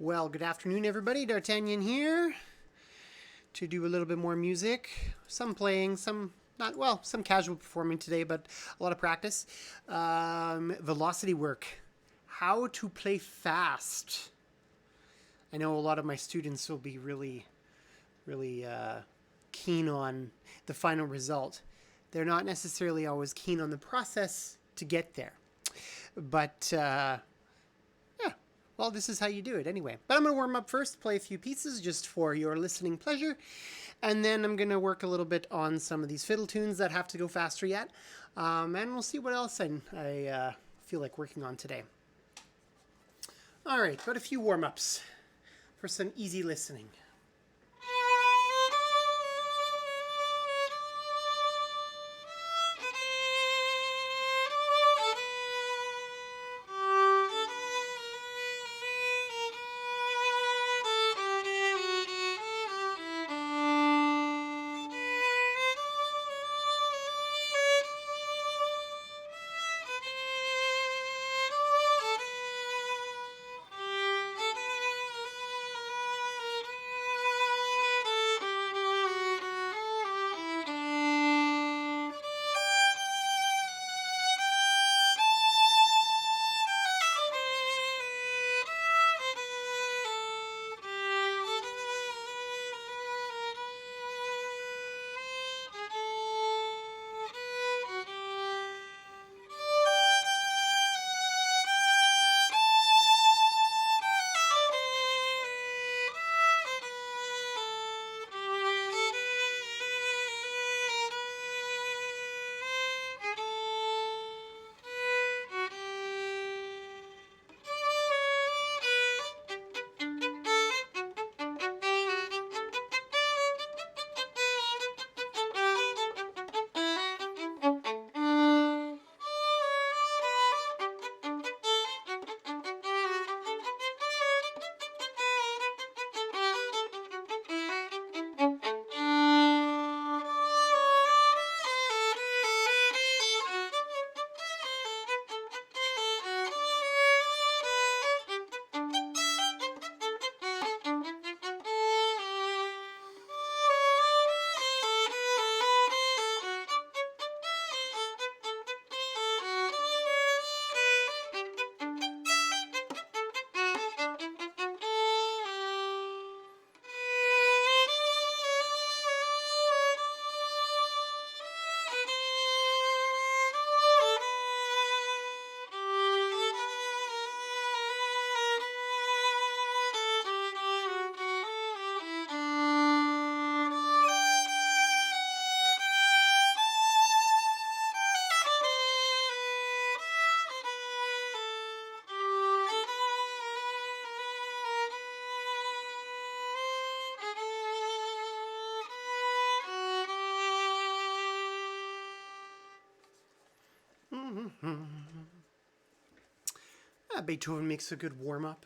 Well, good afternoon, everybody. D'Artagnan here to do a little bit more music. Some playing, some not, well, some casual performing today, but a lot of practice. Velocity work. How to play fast. I know a lot of my students will be really keen on the final result. They're not necessarily always keen on the process to get there. But well, this is how you do it anyway. But I'm going to warm up first, play a few pieces just for your listening pleasure. And then I'm going to work a little bit on some of these fiddle tunes that have to go faster yet. And we'll see what else I feel like working on today. All right, but a few warm-ups for some easy listening. Beethoven makes a good warm-up.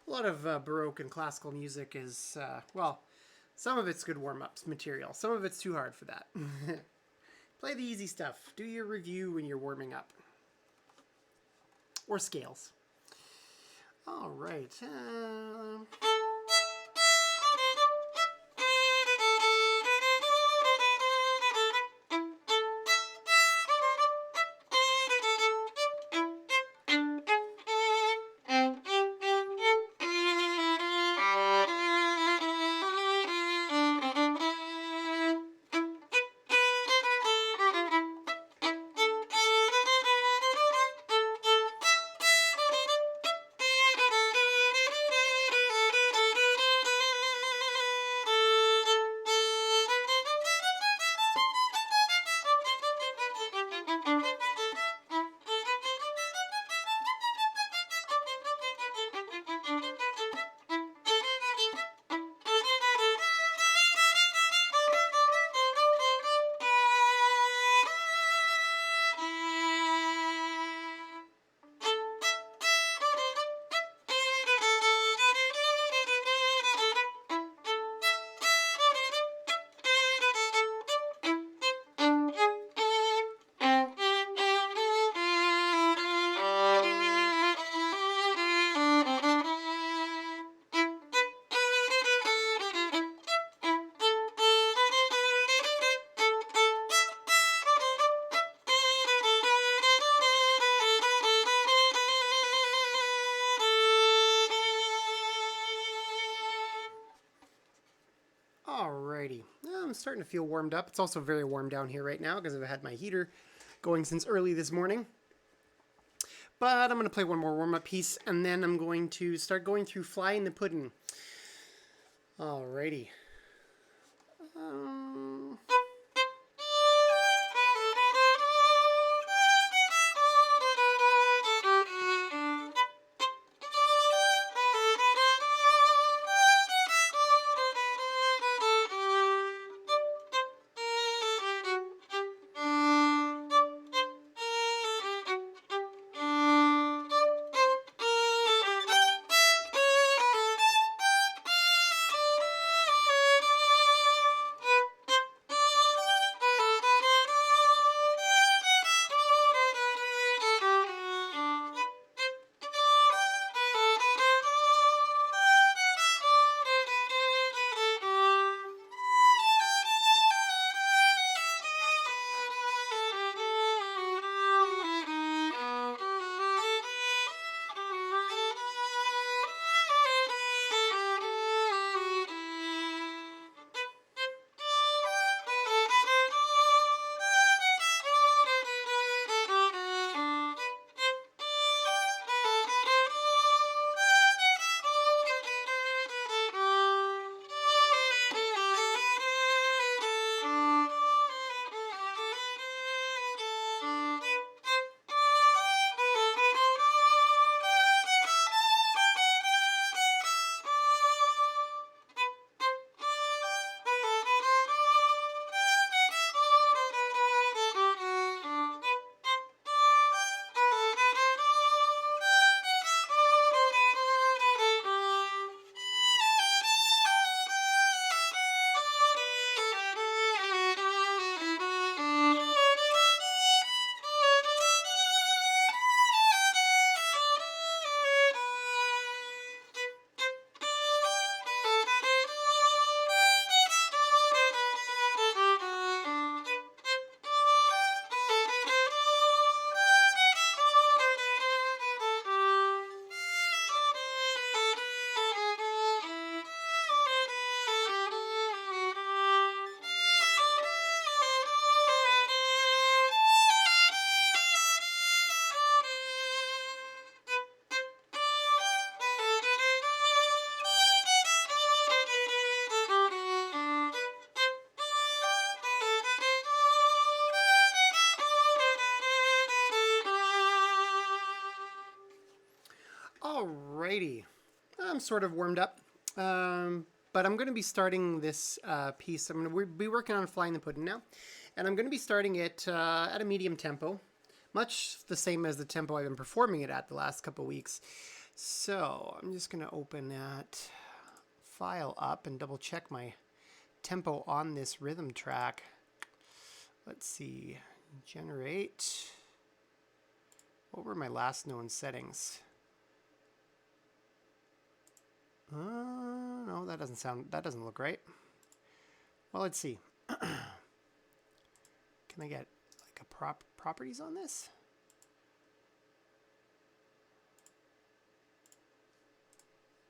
A lot of Baroque and classical music is, well, some of it's good warm-ups material. Some of it's too hard for that. Play the easy stuff. Do your review when you're warming up. Or scales. All right. Alrighty. Well, I'm starting to feel warmed up. It's also very warm down here right now because I've had my heater going since early this morning. But I'm going to play one more warm-up piece, and then I'm going to start going through Fly in the Pudding. Alrighty. Alrighty. I'm sort of warmed up. But I'm going to be starting this piece. I'm going to be working on Fly in the Pudding now. And I'm going to be starting it at a medium tempo. Much the same as the tempo I've been performing it at the last couple weeks. So I'm just going to open that file up and double check my tempo on this rhythm track. Let's see. Generate. What were my last known settings? No, that doesn't look right. Well, let's see. Can I get like a properties on this?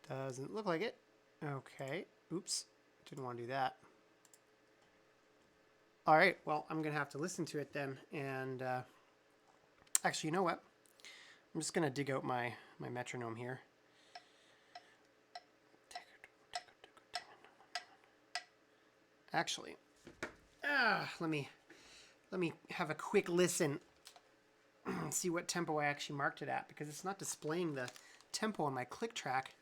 Doesn't look like it. Okay. Oops. Didn't want to do that. All right. Well, I'm going to have to listen to it then. And actually, you know what? I'm just going to dig out my metronome here. Actually, let me have a quick listen and see what tempo I actually marked it at, because it's not displaying the tempo on my click track.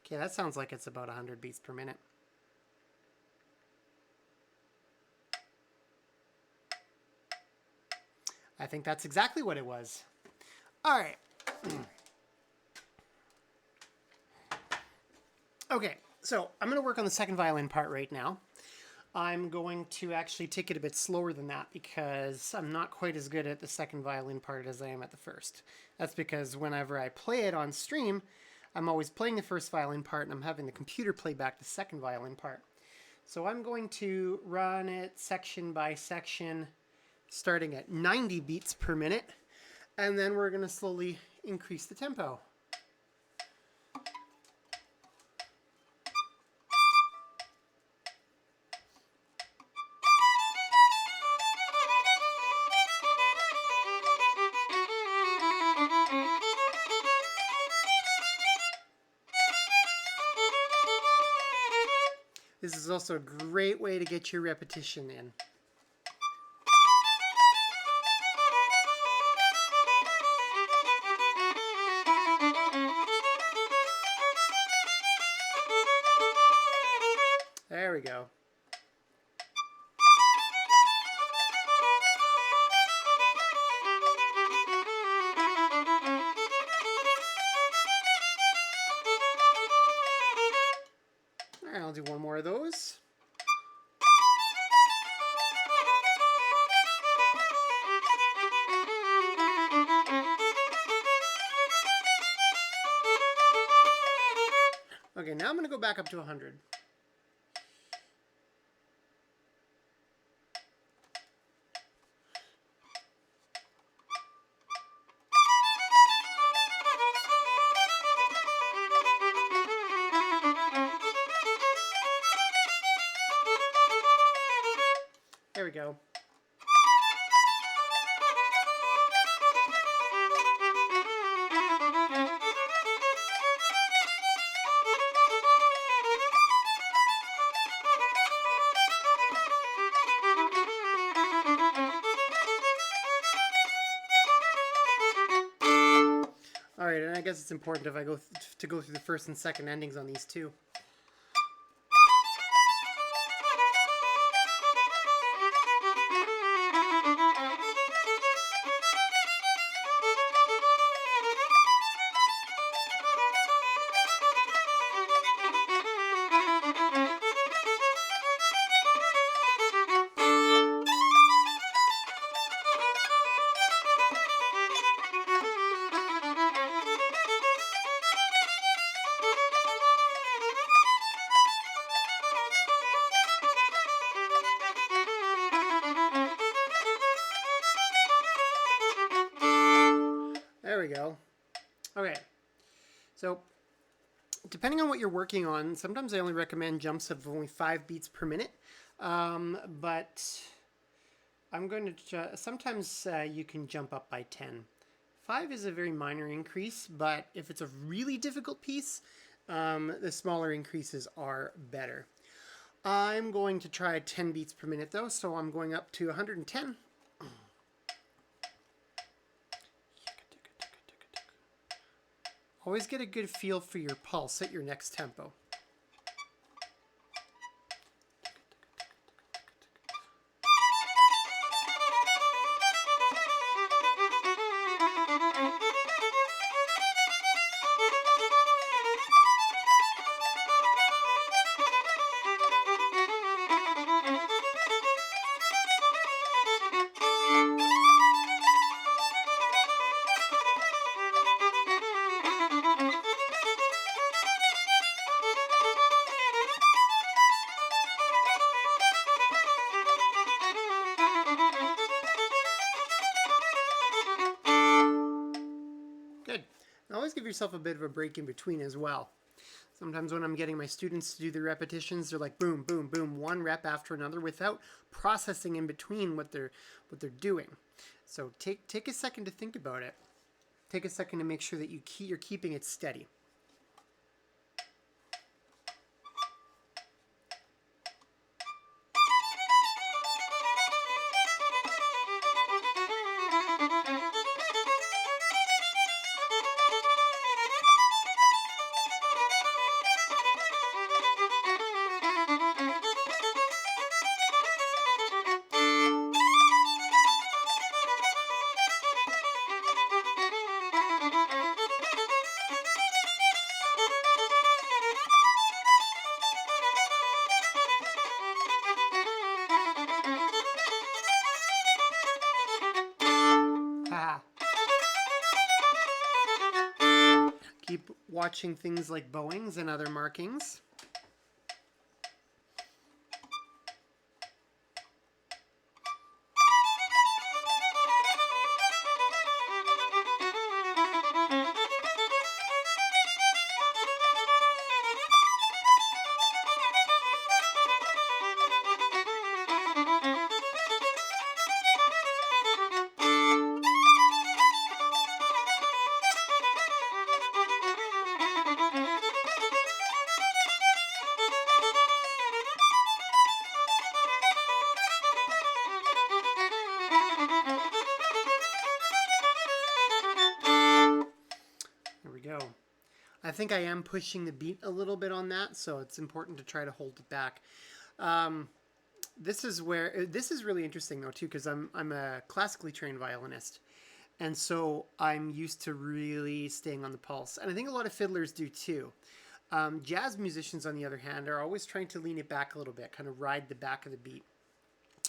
Okay, that sounds like it's about 100 beats per minute. I think that's exactly what it was. All right. Okay, so I'm going to work on the second violin part right now. I'm going to actually take it a bit slower than that because I'm not quite as good at the second violin part as I am at the first. That's because whenever I play it on stream, I'm always playing the first violin part and I'm having the computer play back the second violin part. So I'm going to run it section by section, starting at 90 beats per minute, and then we're going to slowly increase the tempo. This is also a great way to get your repetition in. There we go. All right, I'll do one more of those. Okay, now I'm going to go back up to 100. There we go. All right, and I guess it's important if I go go through the first and second endings on these too. There we go. Okay, so depending on what you're working on, sometimes I only recommend jumps of only 5 beats per minute, but I'm going to, sometimes you can jump up by 10. 5 is a very minor increase, but if it's a really difficult piece, the smaller increases are better. I'm going to try 10 beats per minute though, so I'm going up to 110. Always get a good feel for your pulse at your next tempo. Good. And always give yourself a bit of a break in between as well. Sometimes when I'm getting my students to do the repetitions, they're like boom, boom, boom, one rep after another without processing in between what they're doing. So take a second to think about it. Take a second to make sure that you're keeping it steady. Keep watching things like bowings and other markings. think I am pushing the beat a little bit on that, so it's important to try to hold it back. This is really interesting though too, because I'm a classically trained violinist, and so I'm used to really staying on the pulse, and I think a lot of fiddlers do too. Jazz musicians, on the other hand, are always trying to lean it back a little bit, kind of ride the back of the beat,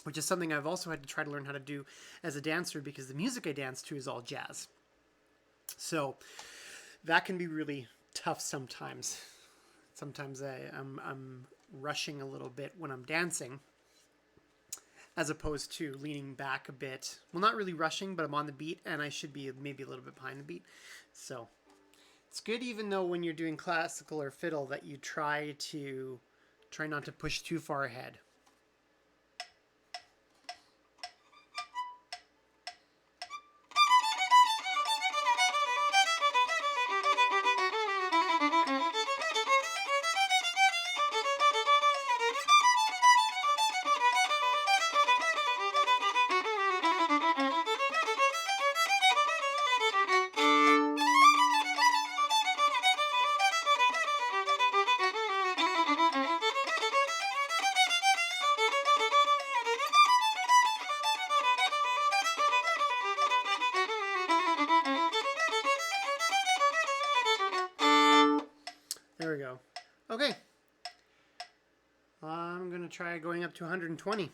which is something I've also had to try to learn how to do as a dancer, because the music I dance to is all jazz. So that can be really tough sometimes. Sometimes I'm rushing a little bit when I'm dancing, as opposed to leaning back a bit. Well, not really rushing, but I'm on the beat, and I should be maybe a little bit behind the beat. So it's good, even though when you're doing classical or fiddle, that you try not to push too far ahead. There we go. Okay. I'm going to try going up to 120.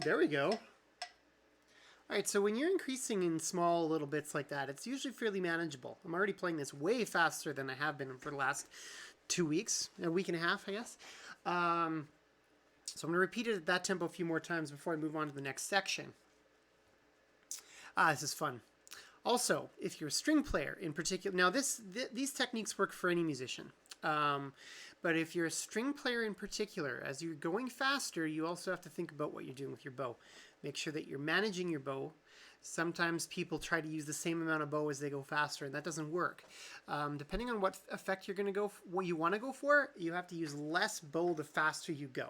There we go. All right, so when you're increasing in small little bits like that, it's usually fairly manageable. I'm already playing this way faster than I have been for the last 2 weeks, a week and a half, I guess. So I'm going to repeat it at that tempo a few more times before I move on to the next section. This is fun. Also, if you're a string player in particular, now these techniques work for any musician. But if you're a string player in particular, as you're going faster, you also have to think about what you're doing with your bow. Make sure that you're managing your bow. Sometimes people try to use the same amount of bow as they go faster, and that doesn't work. Depending on what effect you're going to go, what you want to go for, you have to use less bow the faster you go.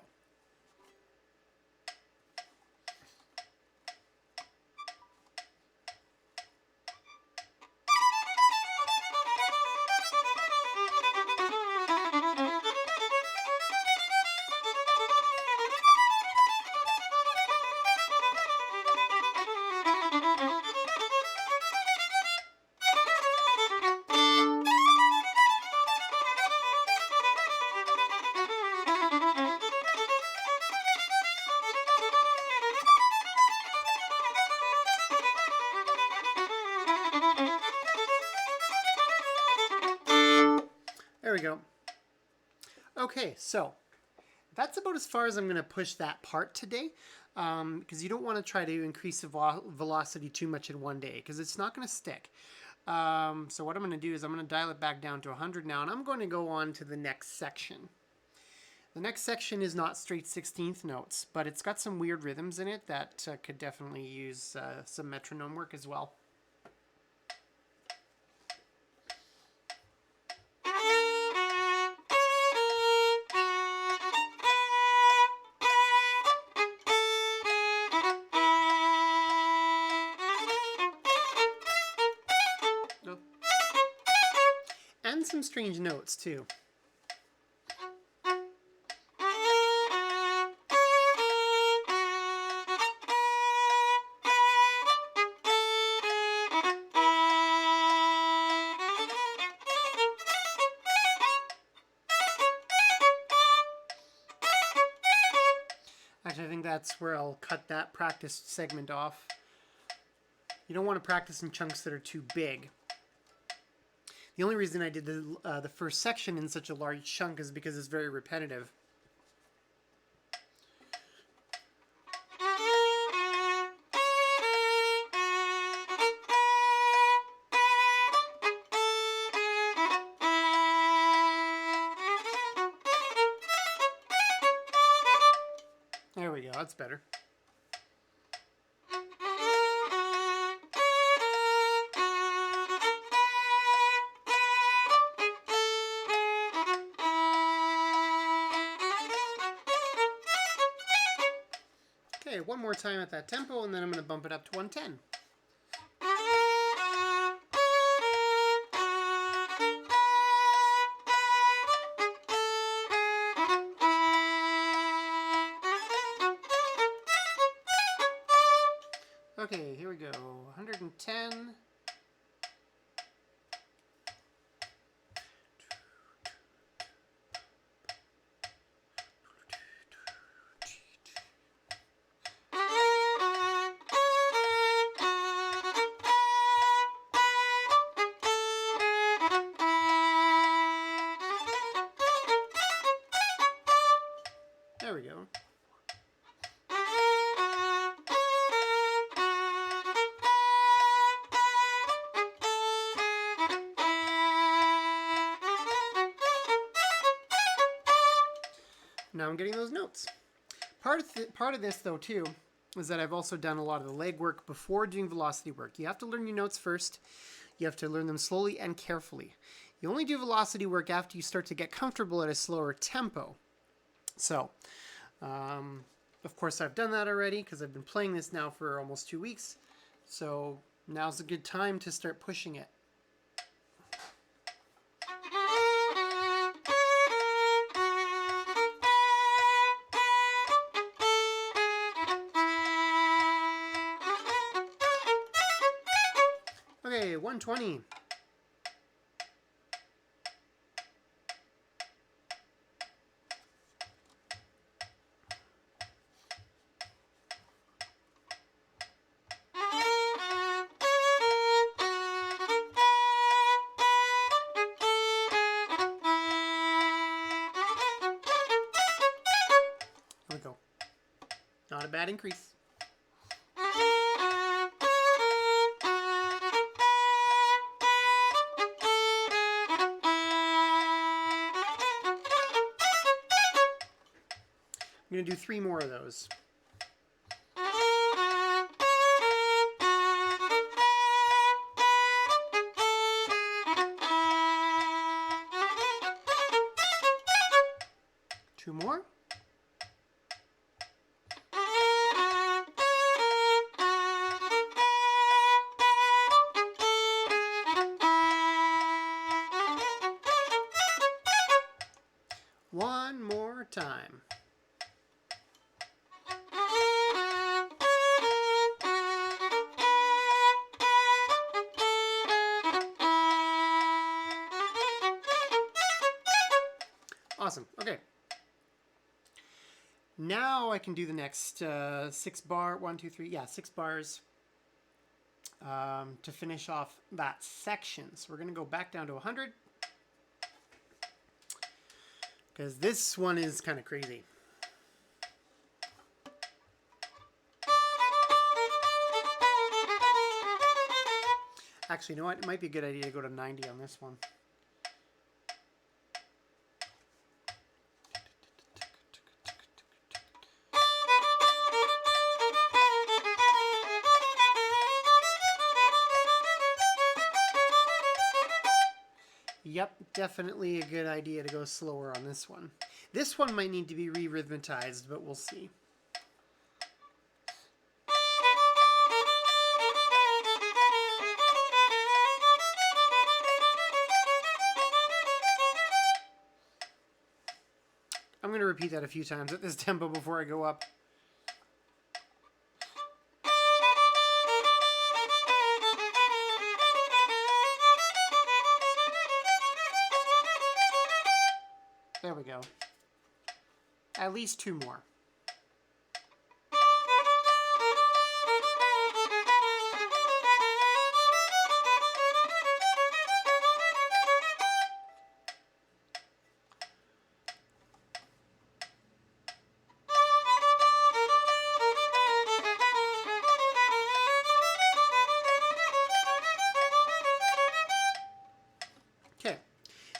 There we go. Okay, so that's about as far as I'm going to push that part today, because you don't want to try to increase the velocity too much in one day, because it's not going to stick. So what I'm going to do is I'm going to dial it back down to 100 now, and I'm going to go on to the next section. The next section is not straight 16th notes, but it's got some weird rhythms in it that could definitely use some metronome work as well. And some strange notes too. Actually, I think that's where I'll cut that practice segment off. You don't want to practice in chunks that are too big. The only reason I did the first section in such a large chunk is because it's very repetitive. that's better. Okay, one more time at that tempo, and then I'm going to bump it up to 110. Okay, here we go. 110. There we go. Now I'm getting those notes. Part of this, though, too, is that I've also done a lot of the leg work before doing velocity work. You have to learn your notes first. You have to learn them slowly and carefully. You only do velocity work after you start to get comfortable at a slower tempo. So, of course, I've done that already because I've been playing this now for almost 2 weeks. So now's a good time to start pushing it. Okay, 120. Here we go. Not a bad increase. I'm going to do 3 more of those. Two more. One more time. Awesome. Okay. Now I can do the next 6 bar, 1, 2, 3, yeah, 6 bars to finish off that section. So we're going to go back down to 100 because this one is kind of crazy. Actually, you know what? It might be a good idea to go to 90 on this one. Yep, definitely a good idea to go slower on this one. This one might need to be re-rhythmatized, but we'll see. I'm going to repeat that a few times at this tempo before I go up. There we go. At least 2 more. Okay.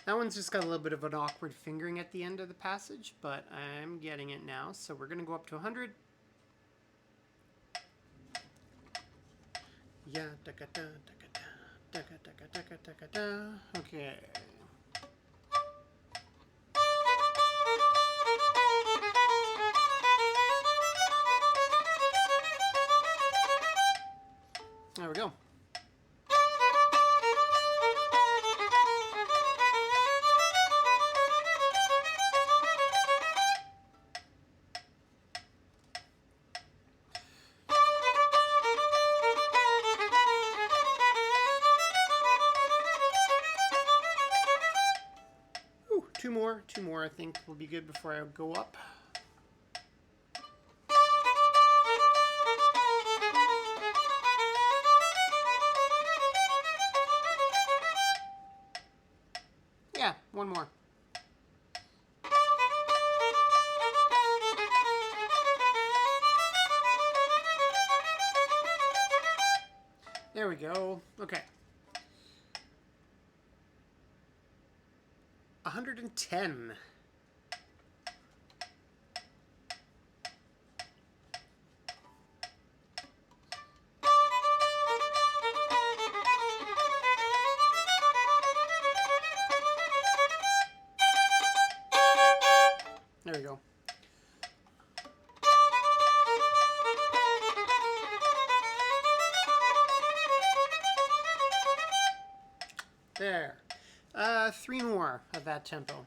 That one's just got a little bit of an awkward fingering at the end of the passage, but I'm getting it now. So we're going to go up to 100. Yeah, da da da da da da da da da. Okay. There we go. Ooh, two more I think will be good before I go up. Yeah, one more. There we go. Okay. 110. There we go. There. Three more of that tempo.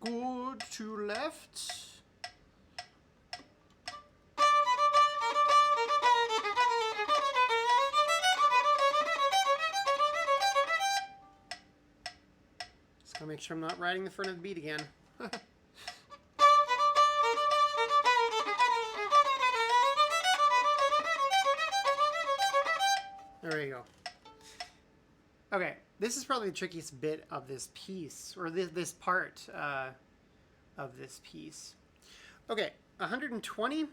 Good to left. Just gotta make sure I'm not riding the front of the beat again. There you go. Okay, this is probably the trickiest bit of this piece, or this part of this piece. Okay, 120.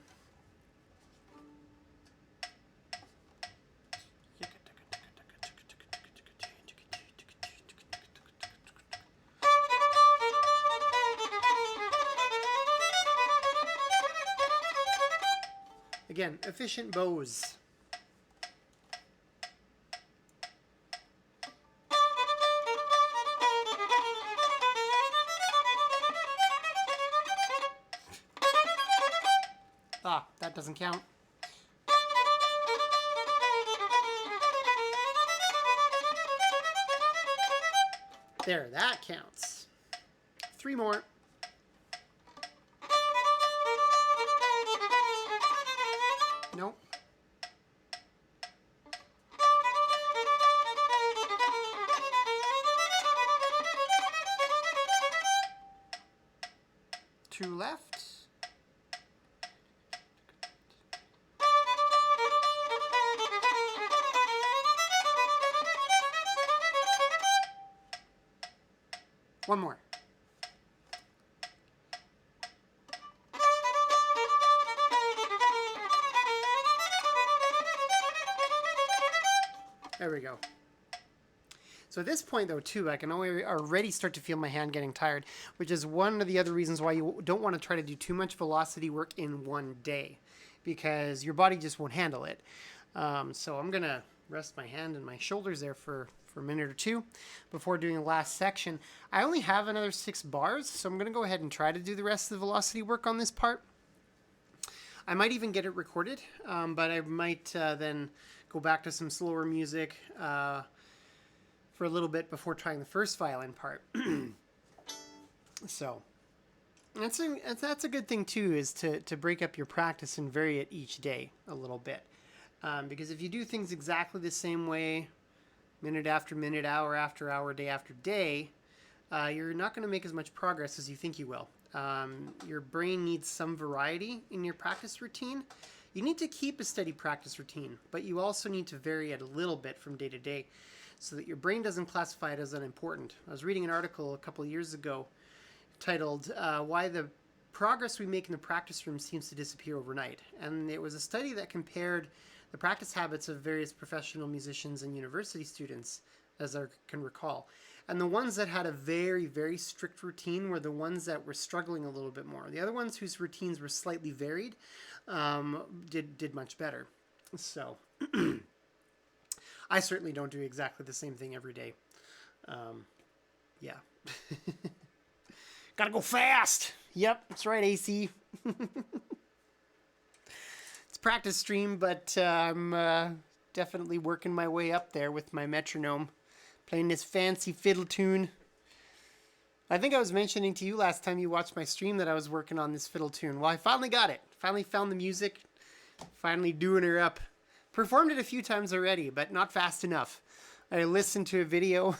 Again, efficient bows. Ah, that doesn't count. There, that counts. Three more. Nope. Two left. One more. There we go. So at this point, though, too, I can already start to feel my hand getting tired, which is one of the other reasons why you don't want to try to do too much velocity work in one day, because your body just won't handle it. So I'm going to rest my hand and my shoulders there for a minute or two before doing the last section. I only have another 6 bars, so I'm going to go ahead and try to do the rest of the velocity work on this part. I might even get it recorded, but I might then go back to some slower music for a little bit before trying the first violin part. So that's a good thing too, is to break up your practice and vary it each day a little bit. Because if you do things exactly the same way, minute after minute, hour after hour, day after day, you're not going to make as much progress as you think you will. Your brain needs some variety in your practice routine. You need to keep a steady practice routine, but you also need to vary it a little bit from day to day so that your brain doesn't classify it as unimportant. I was reading an article a couple of years ago titled Why the Progress We Make in the Practice Room Seems to Disappear Overnight. And it was a study that compared the practice habits of various professional musicians and university students, as I can recall. And the ones that had a very, very strict routine were the ones that were struggling a little bit more. The other ones whose routines were slightly varied did much better. So I certainly don't do exactly the same thing every day. Yeah. Gotta go fast. Yep, that's right, AC. It's practice stream, but I'm definitely working my way up there with my metronome. Playing this fancy fiddle tune. I think I was mentioning to you last time you watched my stream that I was working on this fiddle tune. Well, I finally got it. Finally found the music. Finally doing her up. Performed it a few times already, but not fast enough. I listened to a video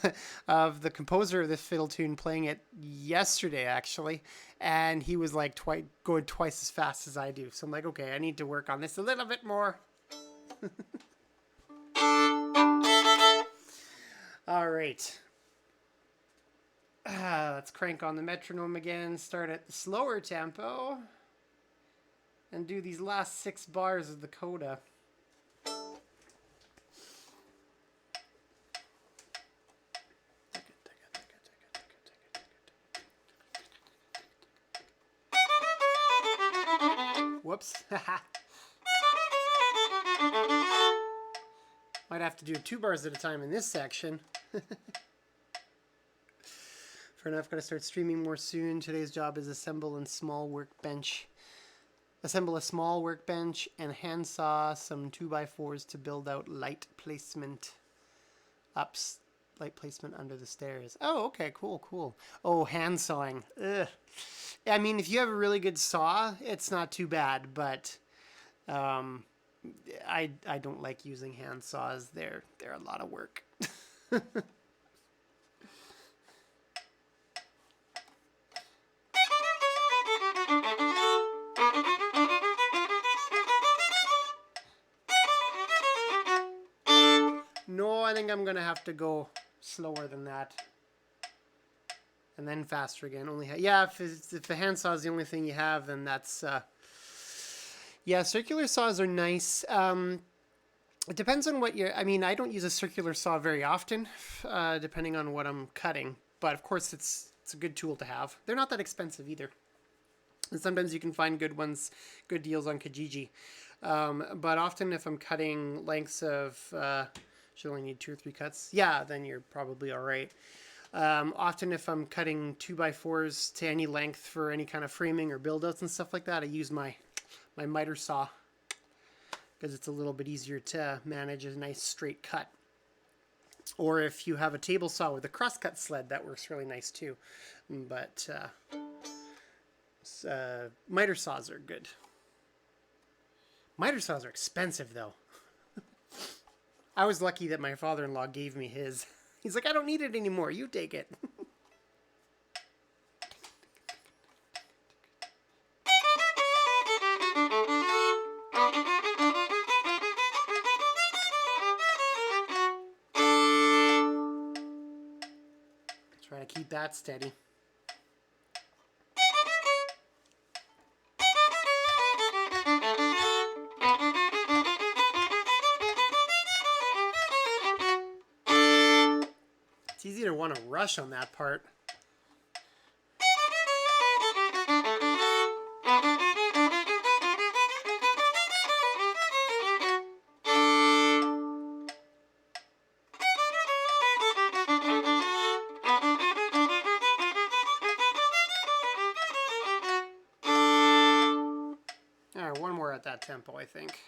of the composer of this fiddle tune playing it yesterday, actually, and he was like going twice as fast as I do. So I'm like, okay, I need to work on this a little bit more. All right. Let's crank on the metronome again, start at the slower tempo, and do these last 6 bars of the coda. Whoops. Might have to do 2 bars at a time in this section. Fair enough, gotta start streaming more soon. Today's job is assemble a small workbench and handsaw some 2x4s to build out light placement under the stairs. Oh, okay, cool. Oh, handsawing. Ugh. I mean, if you have a really good saw, it's not too bad, but I don't like using hand saws. They're a lot of work. No, I think I'm gonna have to go slower than that. And then faster again. If the handsaw is the only thing you have, then that's... Yeah, circular saws are nice. It depends on what you're... I mean, I don't use a circular saw very often, depending on what I'm cutting. But, of course, it's a good tool to have. They're not that expensive either. And sometimes you can find good deals on Kijiji. But often if I'm cutting lengths of... should only need 2 or 3 cuts. Yeah, then you're probably all right. Often if I'm cutting 2x4s to any length for any kind of framing or build-outs and stuff like that, I use my miter saw because it's a little bit easier to manage a nice straight cut. Or if you have a table saw with a crosscut sled, that works really nice too. But miter saws are good. Miter saws are expensive though. I was lucky that my father-in-law gave me his. He's like, I don't need it anymore. You take it. Try to keep that steady. It's easy to want to rush on that part. All right, one more at that tempo, I think.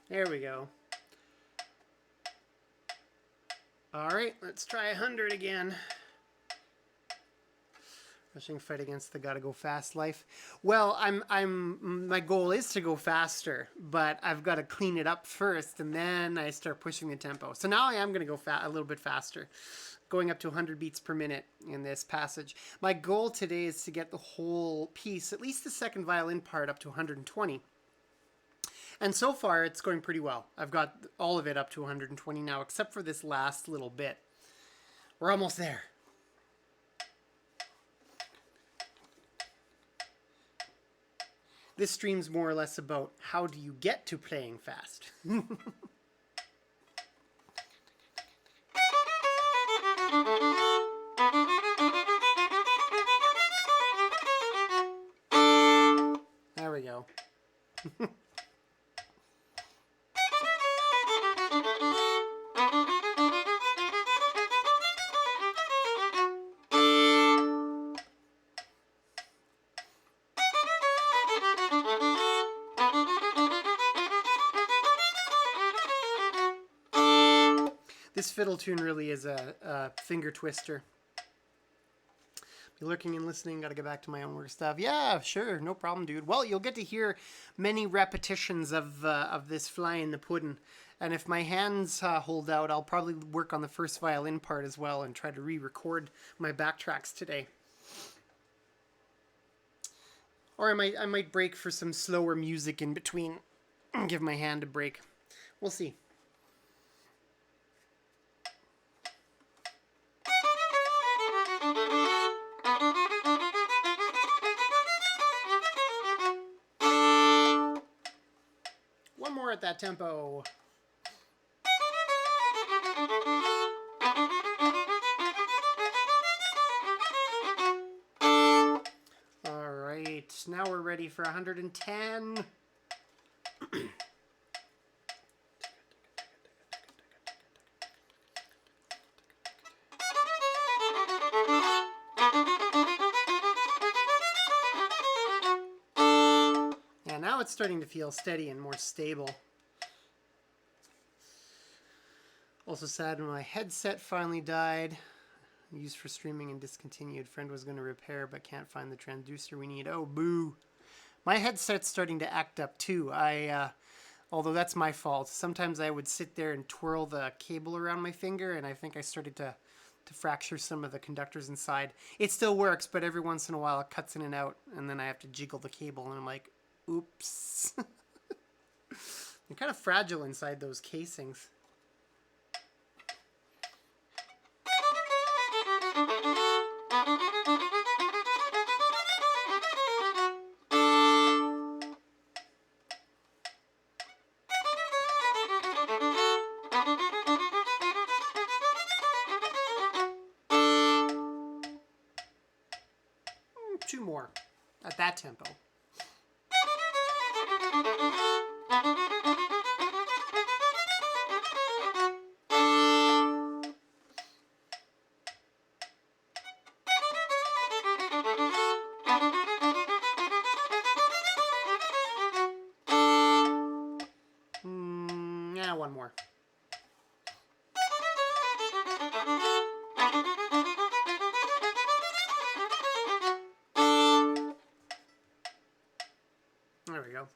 There we go. All right, let's try 100 again. Rushing fight against the gotta go fast life. Well, my goal is to go faster, but I've got to clean it up first, and then I start pushing the tempo. So now I am going to go a little bit faster, going up to 100 beats per minute in this passage. My goal today is to get the whole piece, at least the second violin part, up to 120. And so far, it's going pretty well. I've got all of it up to 120 now, except for this last little bit. We're almost there. This stream's more or less about how do you get to playing fast. There we go. This fiddle tune really is a finger twister. Be lurking and listening, gotta get back to my own work stuff. Yeah, sure, no problem, dude. Well, you'll get to hear many repetitions of this Fly in the Puddin'. And if my hands hold out, I'll probably work on the first violin part as well and try to re-record my backtracks today. Or I might break for some slower music in between. Give my hand a break. We'll see. One more at that tempo. All right, now we're ready for 110. Yeah, now it's starting to feel steady and more stable. Also sad when my headset finally died. Used for streaming and discontinued. Friend was going to repair but can't find the transducer we need. Oh, boo. My headset's starting to act up too. Although that's my fault. Sometimes I would sit there and twirl the cable around my finger, and I think I started to fracture some of the conductors inside. It still works, but every once in a while it cuts in and out, and then I have to jiggle the cable, and I'm like, oops. They're kind of fragile inside those casings. Two more at that tempo. Yeah, one more. There we go.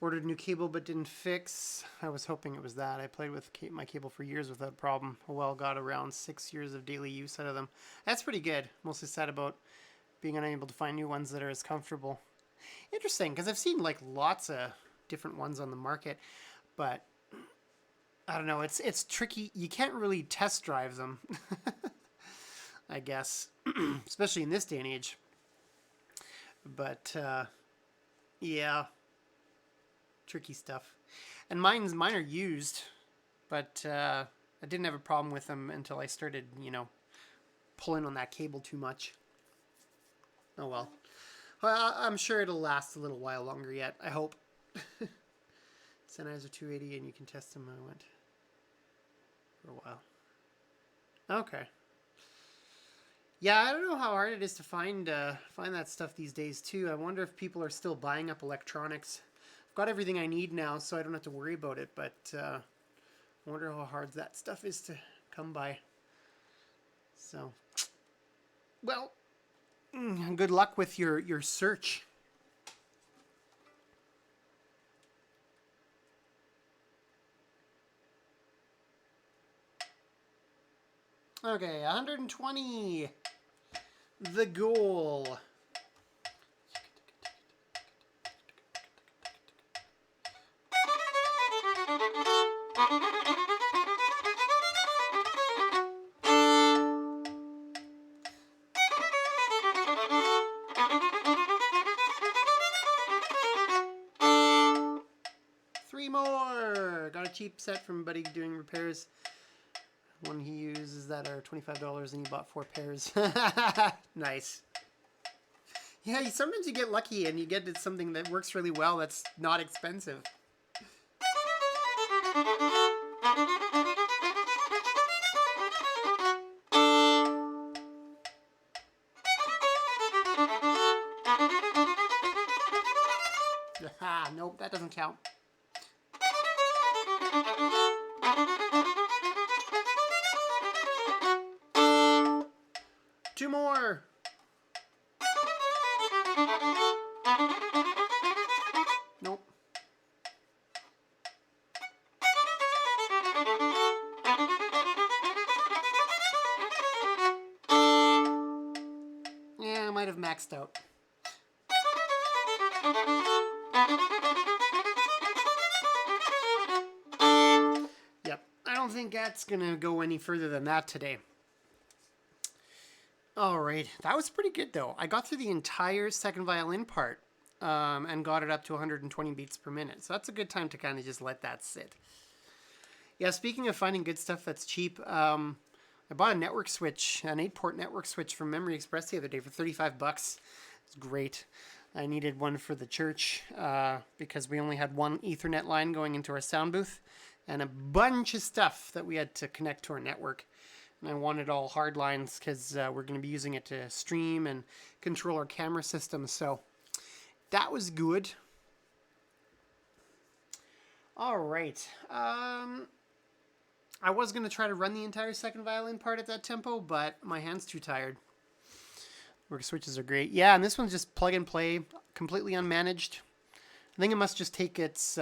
Ordered a new cable but didn't fix. I was hoping it was that. I played with my cable for years without problem. Well, got around 6 years of daily use out of them. That's pretty good. Mostly sad about being unable to find new ones that are as comfortable. Interesting, because I've seen like lots of different ones on the market, but I don't know. It's tricky. You can't really test drive them, I guess, especially in this day and age. But yeah, tricky stuff. And mine are used, but I didn't have a problem with them until I started, pulling on that cable too much. Oh well. Well, I'm sure it'll last a little while longer yet. I hope. Sennheisers 280, and you can test them. I went for a while. Okay. Yeah, I don't know how hard it is to find that stuff these days too. I wonder if people are still buying up electronics. I've got everything I need now, so I don't have to worry about it. But I wonder how hard that stuff is to come by. So, well, good luck with your search. Okay, 120. The goal. cheap set from a buddy doing repairs. One he uses that are $25 and he bought 4 pairs. Nice. Yeah, sometimes you get lucky and you get something that works really well that's not expensive. Nope, that doesn't count. Two more. Nope. Yeah, I might have maxed out. Yep, I don't think that's gonna go any further than that today. Alright, that was pretty good though. I got through the entire second violin part and got it up to 120 beats per minute. So that's a good time to kind of just let that sit. Yeah, speaking of finding good stuff that's cheap, I bought a network switch, an 8-port network switch from Memory Express the other day for 35 bucks. It's great. I needed one for the church because we only had one Ethernet line going into our sound booth and a bunch of stuff that we had to connect to our network. And I wanted all hard lines because we're going to be using it to stream and control our camera system. So that was good. All right. I was going to try to run the entire second violin part at that tempo, but my hand's too tired. Work switches are great. Yeah, and this one's just plug and play, completely unmanaged. I think it must just take its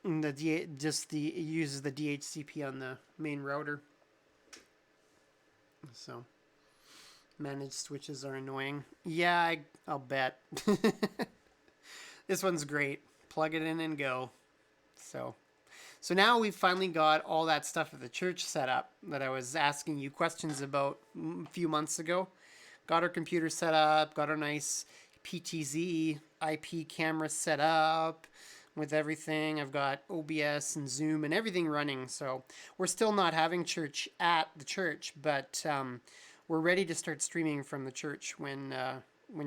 it uses the DHCP on the main router. So managed switches are annoying. Yeah, I'll bet. This one's great. Plug it in and go. So now we've finally got all that stuff at the church set up that I was asking you questions about a few months ago. Got our computer set up, got our nice PTZ IP camera set up with everything. I've got OBS and Zoom and everything running. So we're still not having church at the church, but we're ready to start streaming from the church when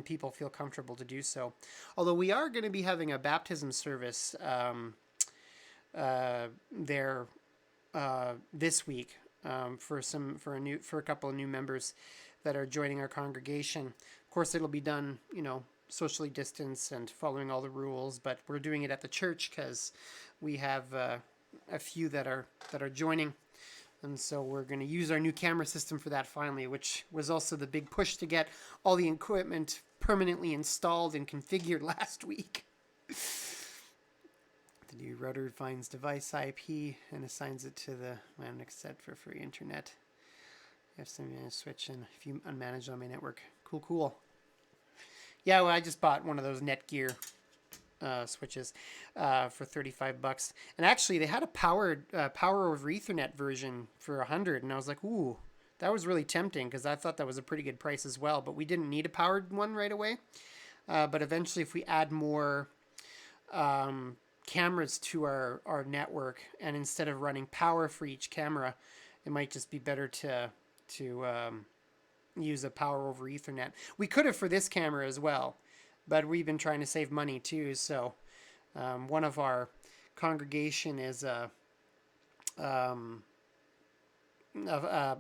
people feel comfortable to do so. Although we are going to be having a baptism service there this week for a couple of new members that are joining our congregation. Of course, it'll be done, socially distanced and following all the rules, but we're doing it at the church because we have a few that are joining, and so we're going to use our new camera system for that finally, which was also the big push to get all the equipment permanently installed and configured last week. The new router finds device IP and assigns it to the Linux set for free internet. You have some switch and if you unmanaged on my network. Cool. Yeah, well, I just bought one of those Netgear switches for 35 bucks. And actually, they had a power over Ethernet version for 100, and I was like, ooh, that was really tempting because I thought that was a pretty good price as well. But we didn't need a powered one right away. But eventually, if we add more cameras to our network, and instead of running power for each camera, it might just be better to use a power over Ethernet. We could have for this camera as well, but we've been trying to save money too. So one of our congregation is a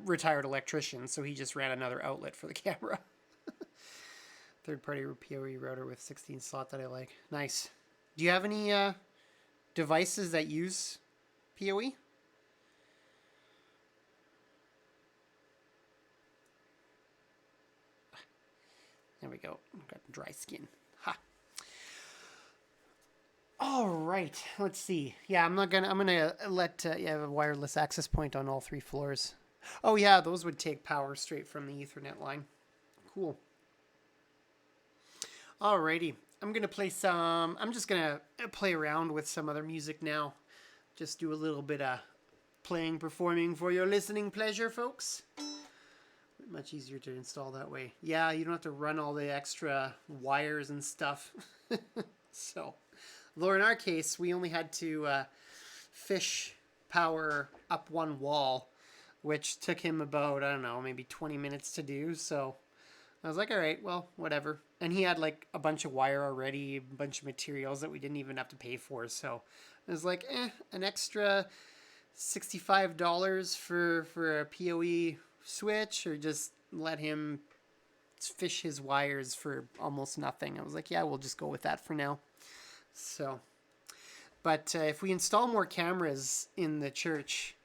retired electrician, so he just ran another outlet for the camera. Third-party PoE router with 16 slot that I like. Nice. Do you have any devices that use PoE? There we go. Got dry skin. Ha. All right. Let's see. Yeah, I'm gonna let you have a wireless access point on all 3 floors. Oh yeah, those would take power straight from the Ethernet line. Cool. Alrighty. I'm just gonna play around with some other music now. Just do a little bit of performing for your listening pleasure, folks. Much easier to install that way. Yeah, you don't have to run all the extra wires and stuff. So Though in our case, we only had to fish power up one wall, which took him about, I don't know, maybe 20 minutes to do. So I was like, all right, well, whatever. And he had like a bunch of wire already, a bunch of materials that we didn't even have to pay for. So I was like, an extra $65 for a PoE switch, or just let him fish his wires for almost nothing. I was like, yeah, we'll just go with that for now. So, but if we install more cameras in the church,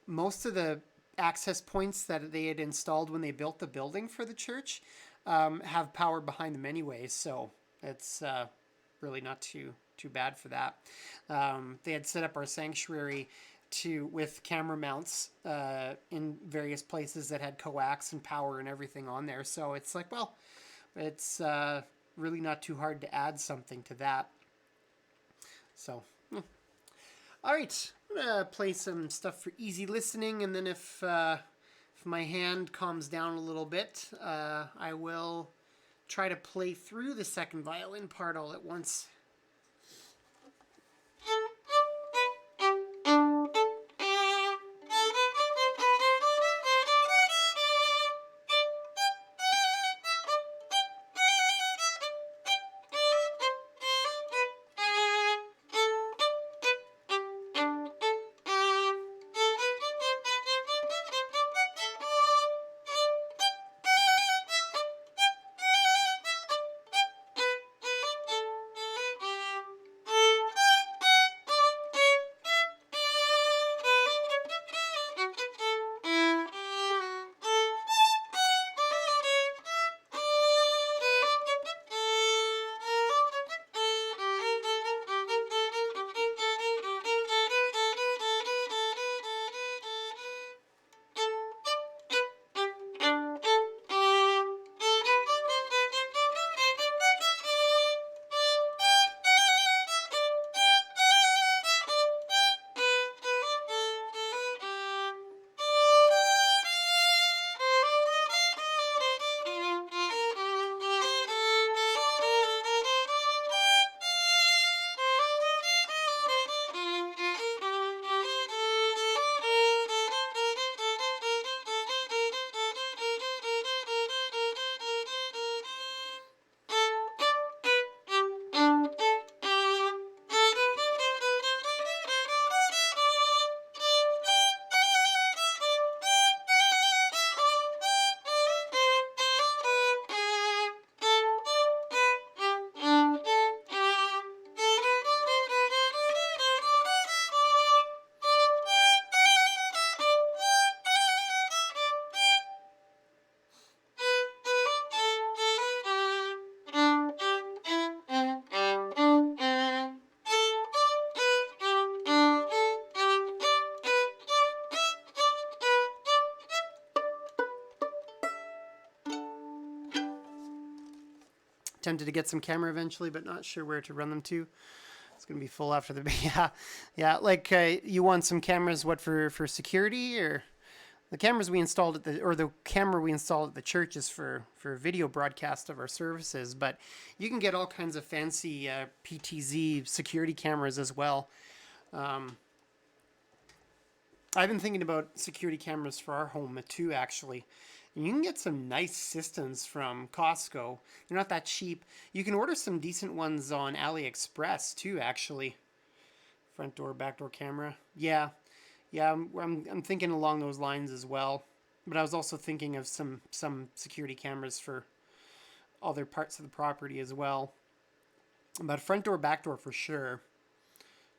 most of the access points that they had installed when they built the building for the church have power behind them anyways. So it's really not too bad for that. They had set up our sanctuary with camera mounts in various places that had coax and power and everything on there. So it's like, well, it's really not too hard to add something to that. So, all right, I'm gonna play some stuff for easy listening, and then if my hand calms down a little bit, I will try to play through the second violin part all at once. Tempted to get some camera eventually, but not sure where to run them to. It's gonna be full after the yeah. Like you want some cameras? What for security, or the cameras we installed the camera we installed at the church is for video broadcast of our services. But you can get all kinds of fancy PTZ security cameras as well. I've been thinking about security cameras for our home too, actually. And you can get some nice systems from Costco. They're not that cheap. You can order some decent ones on AliExpress too, actually. Front door, back door camera. Yeah, I'm thinking along those lines as well. But I was also thinking of some security cameras for other parts of the property as well. But front door, back door for sure.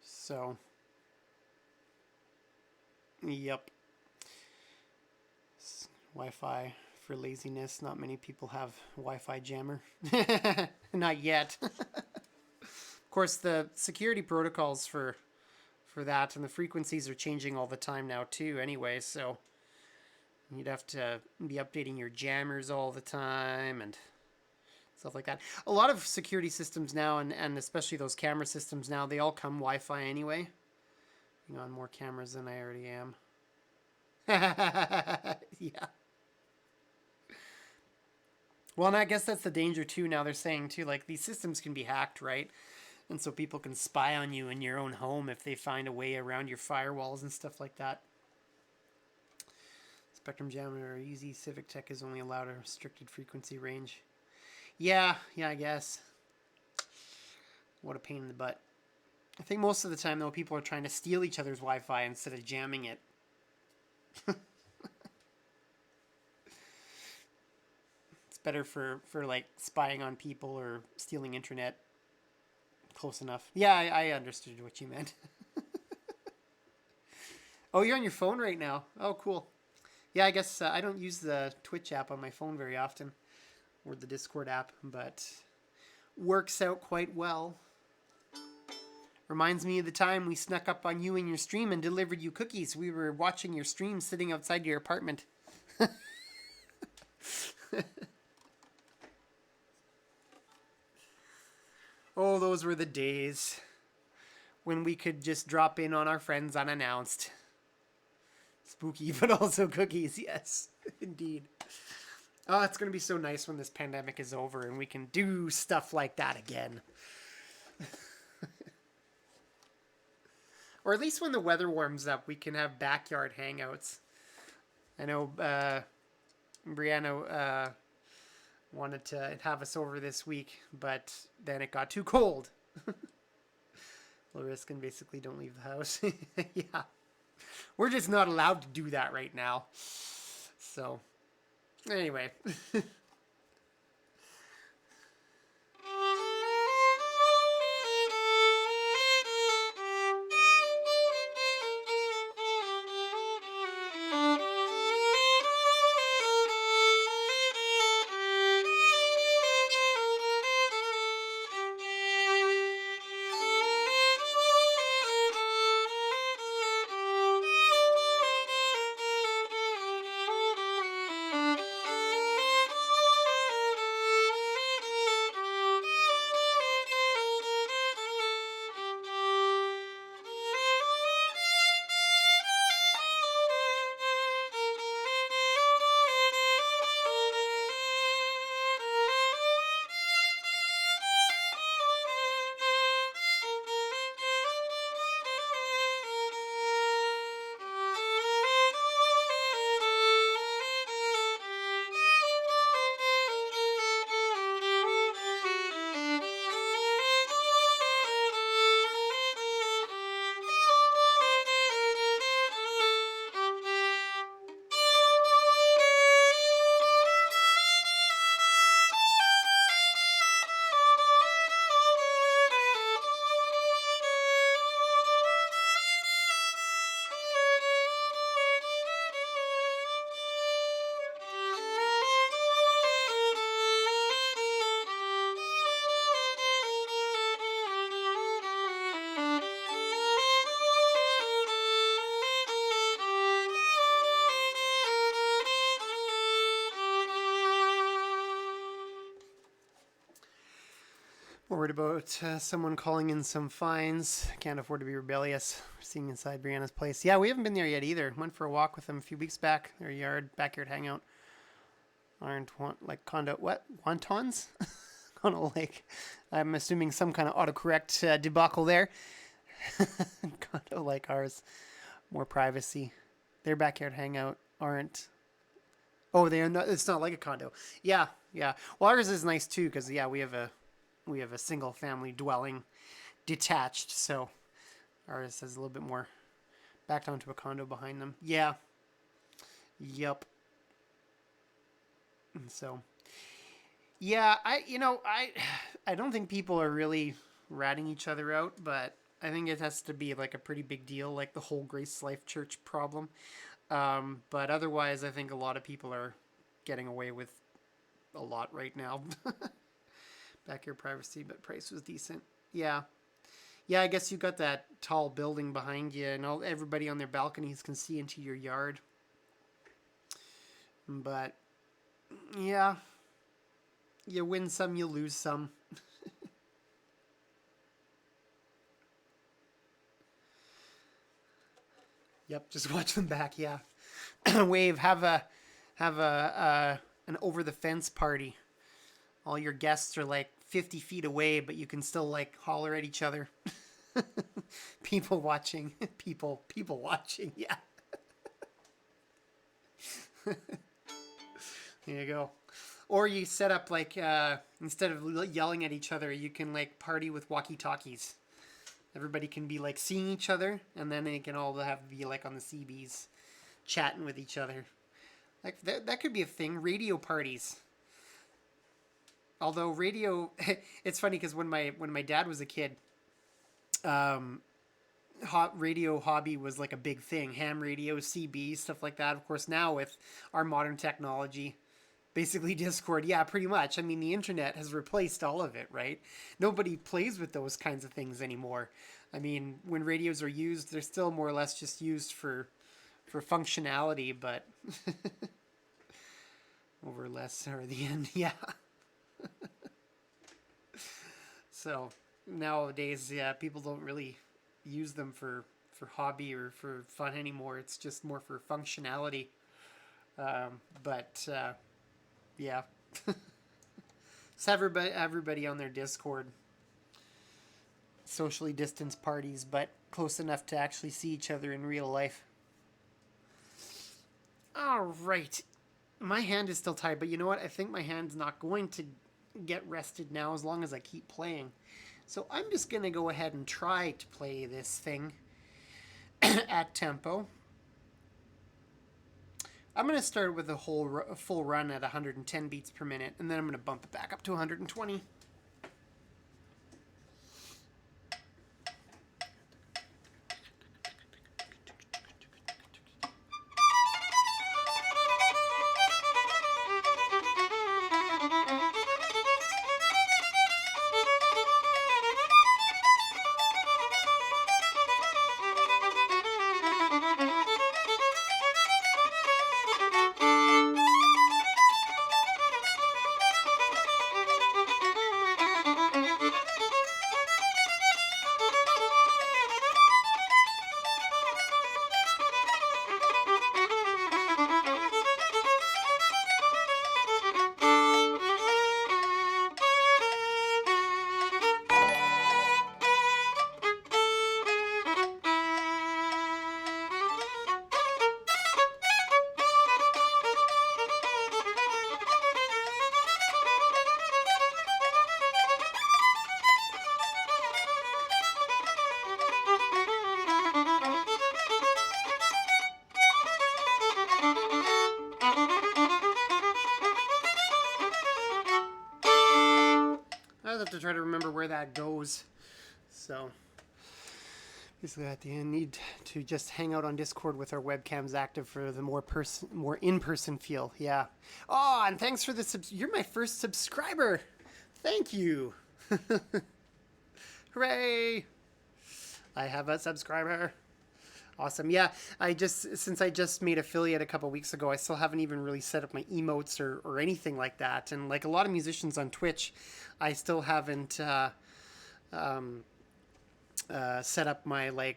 So, yep. Wi-Fi for laziness. Not many people have Wi-Fi jammer. Not yet. Of course, the security protocols for that and the frequencies are changing all the time now too anyway, so you'd have to be updating your jammers all the time and stuff like that. A lot of security systems now, and especially those camera systems now, they all come Wi-Fi anyway. I'm on more cameras than I already am. Yeah. Well, and I guess that's the danger too. Now they're saying too, like these systems can be hacked, right? And so people can spy on you in your own home if they find a way around your firewalls and stuff like that. Spectrum Jammer or Easy Civic Tech is only allowed a restricted frequency range. Yeah, I guess. What a pain in the butt. I think most of the time, though, people are trying to steal each other's Wi-Fi instead of jamming it. It's better for like spying on people or stealing internet. Close enough. Yeah, I understood what you meant. Oh, you're on your phone right now. Oh, cool. Yeah, I guess I don't use the Twitch app on my phone very often, or the Discord app, but works out quite well. Reminds me of the time we snuck up on you in your stream and delivered you cookies. We were watching your stream sitting outside your apartment. Oh, those were the days when we could just drop in on our friends unannounced. Spooky, but also cookies. Yes, indeed. Oh, it's going to be so nice when this pandemic is over and we can do stuff like that again. Or at least when the weather warms up, we can have backyard hangouts. I know Brianna wanted to have us over this week, but then it got too cold. Low risk and basically don't leave the house. Yeah. We're just not allowed to do that right now. So, anyway. Worried about someone calling in some fines. Can't afford to be rebellious. Seeing inside Brianna's place. Yeah, we haven't been there yet either. Went for a walk with them a few weeks back. Their backyard hangout. Aren't like condo what wontons? Condo Lake. I'm assuming some kind of autocorrect debacle there. Condo like ours, more privacy. Their backyard hangout aren't. Oh, they are not. It's not like a condo. Yeah. Well, ours is nice too because we have a single family dwelling detached, so ours has a little bit more backed onto a condo behind them. Yeah. Yep. And so, yeah, I don't think people are really ratting each other out, but I think it has to be like a pretty big deal, like the whole Grace Life Church problem. But otherwise, I think a lot of people are getting away with a lot right now. Backyard privacy, but price was decent. Yeah. Yeah, I guess you got that tall building behind you, and everybody on their balconies can see into your yard. But, yeah. You win some, you lose some. Yep, just watch them back, yeah. Wave, have an over the fence party. all your guests are like 50 feet away, but you can still like holler at each other. People watching. People watching. Yeah. There you go. Or you set up like, instead of yelling at each other, you can like party with walkie-talkies. Everybody can be like seeing each other, and then they can all be like on the CBs chatting with each other. Like that could be a thing. Radio parties. Although radio, it's funny because when my dad was a kid, radio hobby was like a big thing. Ham radio, CB, stuff like that. Of course, now with our modern technology, basically Discord, yeah, pretty much. I mean, the internet has replaced all of it, right? Nobody plays with those kinds of things anymore. I mean, when radios are used, they're still more or less just used for functionality, but over less or the end, yeah. So nowadays, yeah, people don't really use them for hobby or for fun anymore. It's just more for functionality. But yeah. So everybody on their Discord. Socially distanced parties, but close enough to actually see each other in real life. All right. My hand is still tired, but you know what? I think my hand's not going to get rested now as long as I keep playing. So I'm just going to go ahead and try to play this thing at tempo. I'm going to start with a full run at 110 beats per minute, and then I'm going to bump it back up to 120. I have to try to remember where that goes. So basically at the end, need to just hang out on Discord with our webcams active for the more in-person feel. Yeah. Oh, and thanks for the you're my first subscriber. Thank you. Hooray. I have a subscriber. Awesome. Yeah, since I just made affiliate a couple weeks ago, I still haven't even really set up my emotes or anything like that. And like a lot of musicians on Twitch, I still haven't set up my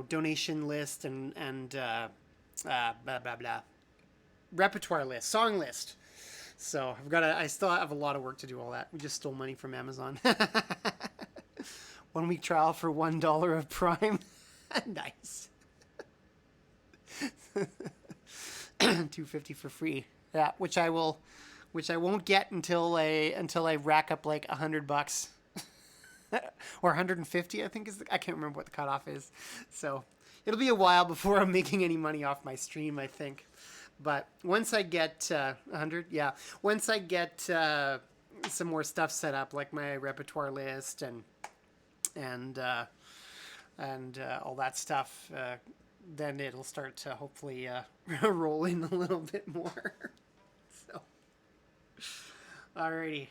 donation list and blah blah blah repertoire list, song list. So I still have a lot of work to do all that. We just stole money from Amazon. 1 week trial for $1 of Prime. Nice. $2.50 for free. Yeah, which I won't get until I rack up like $100 or 150. I think I can't remember what the cutoff is. So it'll be a while before I'm making any money off my stream, I think. But once I get 100, yeah. Once I get some more stuff set up, like my repertoire list and all that stuff, then it'll start to hopefully roll in a little bit more. So, alrighty.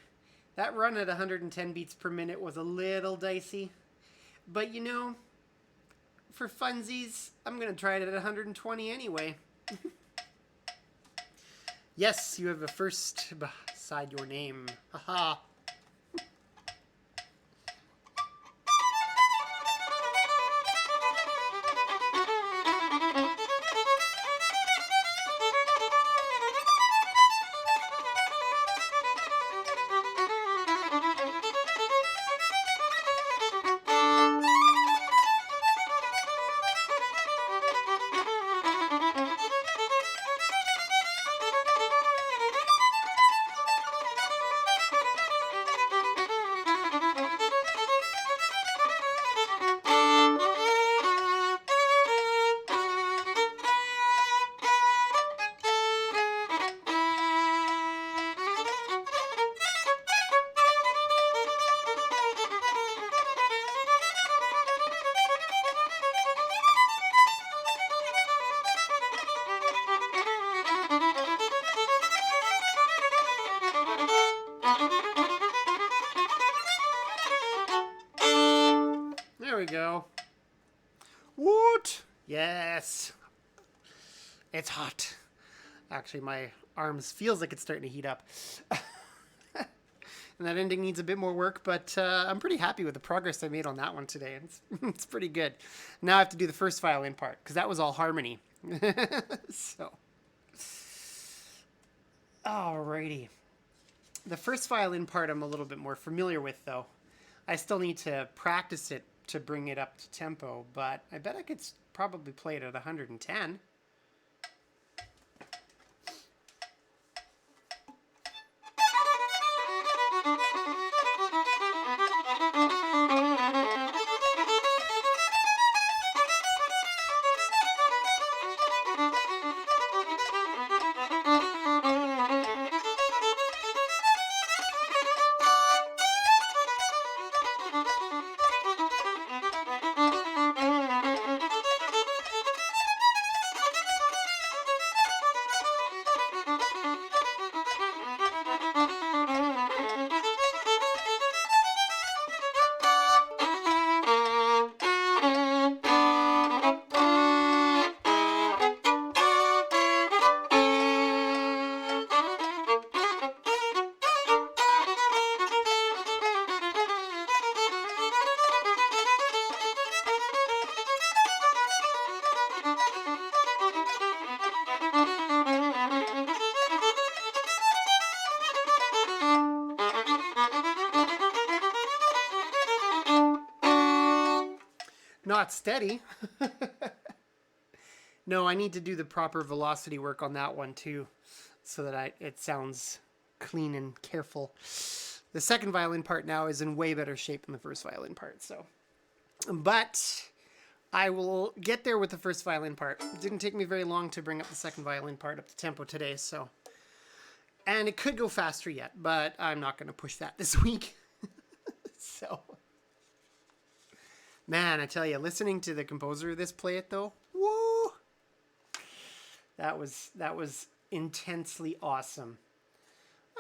That run at 110 beats per minute was a little dicey. But for funsies, I'm going to try it at 120 anyway. Yes, you have a first beside your name. Haha. Woot! Yes. It's hot. Actually, my arms feels like it's starting to heat up. And that ending needs a bit more work, but I'm pretty happy with the progress I made on that one today. It's pretty good. Now I have to do the first violin part, because that was all harmony. So, alrighty. The first violin part I'm a little bit more familiar with, though. I still need to practice it to bring it up to tempo, but I bet I could probably play it at 110. Not steady. No, I need to do the proper velocity work on that one too, so that it sounds clean and careful. The second violin part now is in way better shape than the first violin part, so. But I will get there with the first violin part. It didn't take me very long to bring up the second violin part up to tempo today, so. And it could go faster yet, but I'm not going to push that this week. So. Man, I tell you, listening to the composer of this play it though, woo! That was intensely awesome.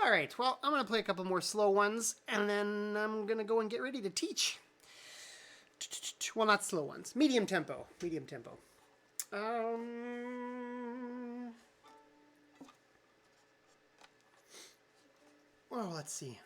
All right, well, I'm going to play a couple more slow ones, and then I'm going to go and get ready to teach. Well, not slow ones. Medium tempo. Medium tempo. Well, let's see.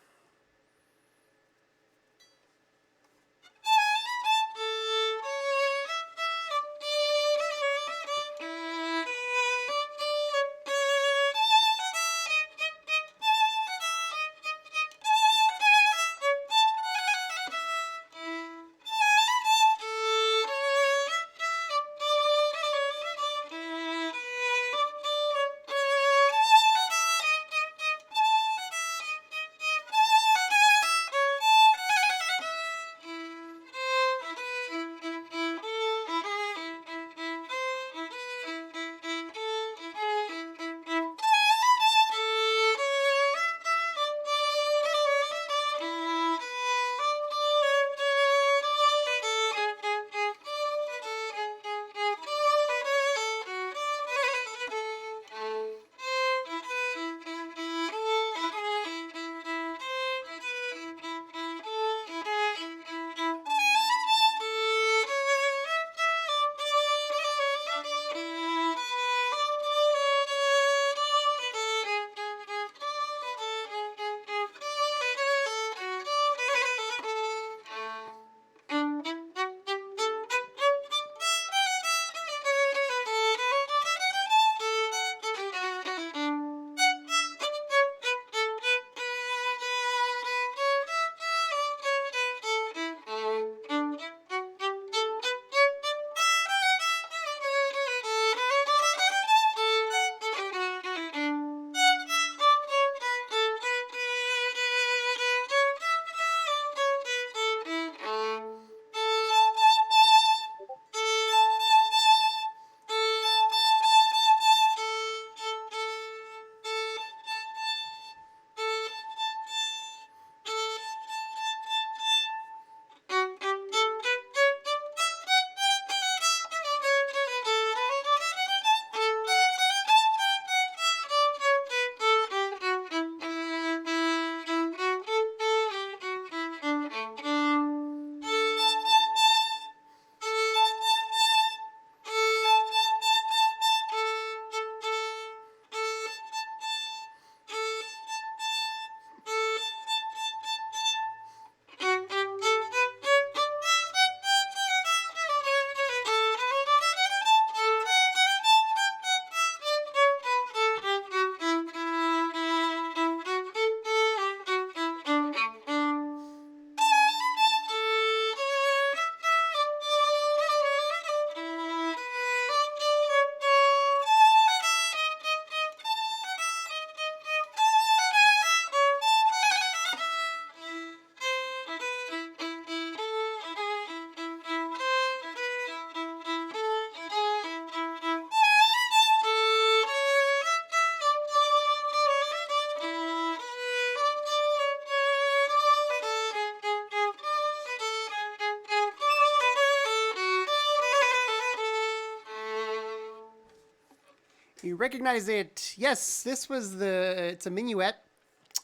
You recognize it. Yes, this was it's a minuet.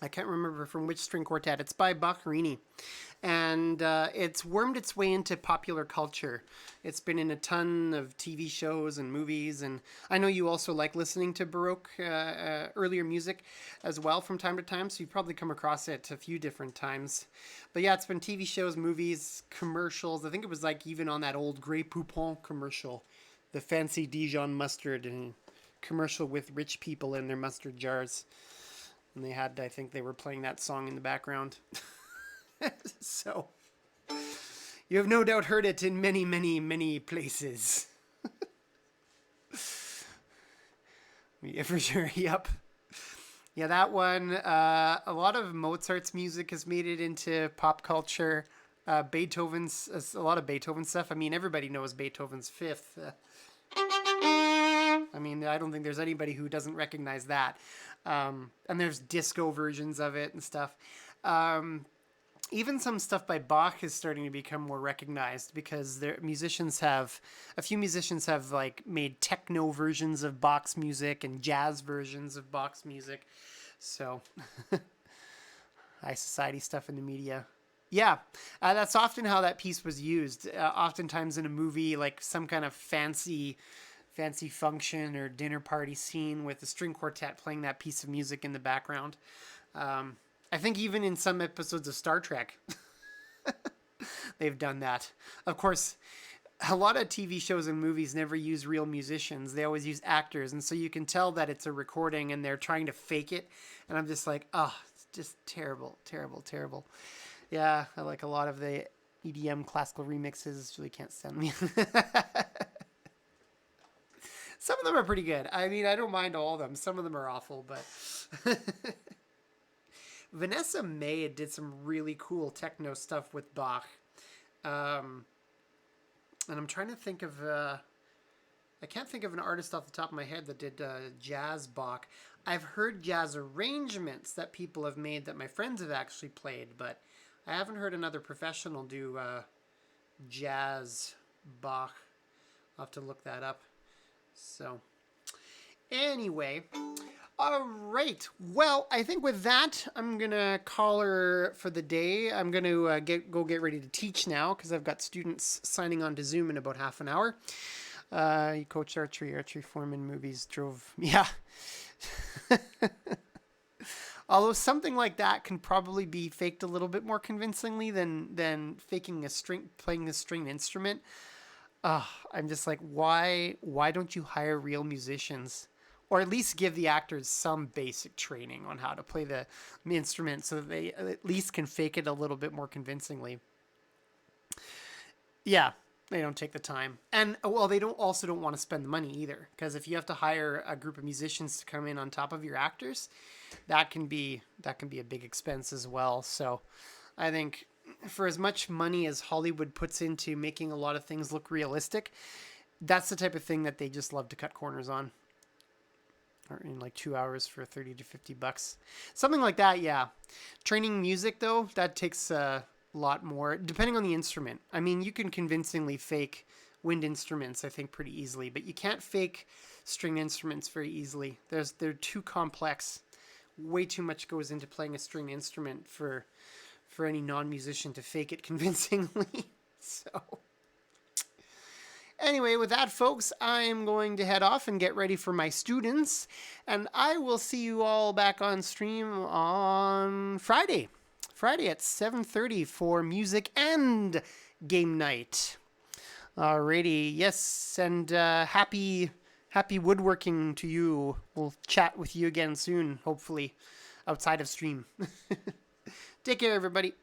I can't remember from which string quartet. It's by Boccherini. And it's wormed its way into popular culture. It's been in a ton of TV shows and movies. And I know you also like listening to Baroque earlier music as well from time to time. So you've probably come across it a few different times. But yeah, it's been TV shows, movies, commercials. I think it was like even on that old Grey Poupon commercial. The fancy Dijon mustard and commercial with rich people in their mustard jars. And I think they were playing that song in the background. So, you have no doubt heard it in many, many, many places. Yeah, for sure, yep. Yeah, that one, a lot of Mozart's music has made it into pop culture. A lot of Beethoven stuff. I mean, everybody knows Beethoven's Fifth. I mean, I don't think there's anybody who doesn't recognize that. And there's disco versions of it and stuff. Even some stuff by Bach is starting to become more recognized because a few musicians have like made techno versions of Bach's music and jazz versions of Bach's music. So, high society stuff in the media. Yeah, that's often how that piece was used. Oftentimes in a movie, like some kind of fancy function or dinner party scene with a string quartet playing that piece of music in the background. I think even in some episodes of Star Trek, they've done that. Of course, a lot of TV shows and movies never use real musicians. They always use actors. And so you can tell that it's a recording and they're trying to fake it. And I'm just like, oh, it's just terrible, terrible, terrible. Yeah, I like a lot of the EDM classical remixes. Really can't stand me. Some of them are pretty good. I mean, I don't mind all of them. Some of them are awful, but... Vanessa Mae did some really cool techno stuff with Bach. And I'm trying to think of... I can't think of an artist off the top of my head that did jazz Bach. I've heard jazz arrangements that people have made that my friends have actually played, but I haven't heard another professional do jazz Bach. I'll have to look that up. So, anyway, all right. Well, I think with that, I'm going to call her for the day. I'm going to get ready to teach now because I've got students signing on to Zoom in about half an hour. You coached archery form in movies, drove... Yeah. Although something like that can probably be faked a little bit more convincingly than playing a string instrument. I'm just like, why don't you hire real musicians? Or at least give the actors some basic training on how to play the instrument so that they at least can fake it a little bit more convincingly. Yeah, they don't take the time. And, well, they don't want to spend the money either. Because if you have to hire a group of musicians to come in on top of your actors, that can be a big expense as well. So I think... for as much money as Hollywood puts into making a lot of things look realistic, that's the type of thing that they just love to cut corners on. Or in like 2 hours for $30 to $50. Something like that, yeah. Training music, though, that takes a lot more, depending on the instrument. I mean, you can convincingly fake wind instruments, I think, pretty easily, but you can't fake string instruments very easily. They're too complex. Way too much goes into playing a string instrument for any non-musician to fake it convincingly. So, anyway, with that, folks, I am going to head off and get ready for my students, and I will see you all back on stream on Friday at 7:30 for music and game night. Alrighty, yes, and happy woodworking to you. We'll chat with you again soon, hopefully, outside of stream. Take care, everybody.